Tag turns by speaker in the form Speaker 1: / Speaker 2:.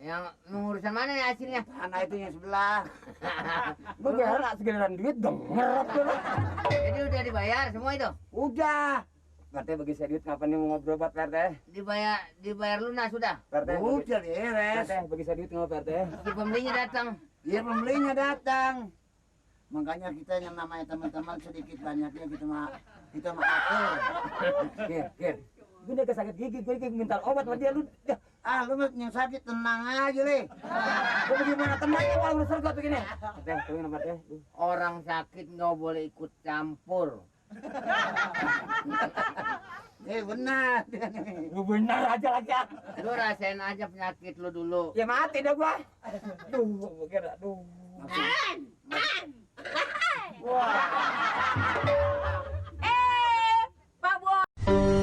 Speaker 1: Yang urusan mana nih hasilnya?
Speaker 2: Tanah itu yang sebelah.
Speaker 3: Gue berak segiliran duit denger tuh.
Speaker 1: Jadi udah dibayar semua itu?
Speaker 2: Udah.
Speaker 3: Pak RT bagi saya duit kapan nih mau ngobrol Pak RT?
Speaker 1: Dibayar lunas sudah?
Speaker 3: Pak RT,
Speaker 2: Udah beres.
Speaker 3: Pak RT bagi saya duit nggak Pak RT?
Speaker 1: Si pembelinya datang.
Speaker 2: Iya pembelinya datang. Makanya kita yang namanya teman-teman sedikit banyaknya kita mah atur.
Speaker 3: Kir. Gue udah kesakit gigi, gue minta obat sama dia lu.
Speaker 2: Ah lu yang sakit tenang aja le.
Speaker 3: Gue bagaimana tenangnya kalau lu sergot begini? Teh, tungguin Pak RT.
Speaker 1: Orang sakit nggak boleh ikut campur.
Speaker 2: Benar.
Speaker 3: Lu benar aja lagi ya.
Speaker 1: Lu rasain aja penyakit lu dulu.
Speaker 3: Ya mati dah gua. Aduh, kira aduh.
Speaker 4: Pak Bos.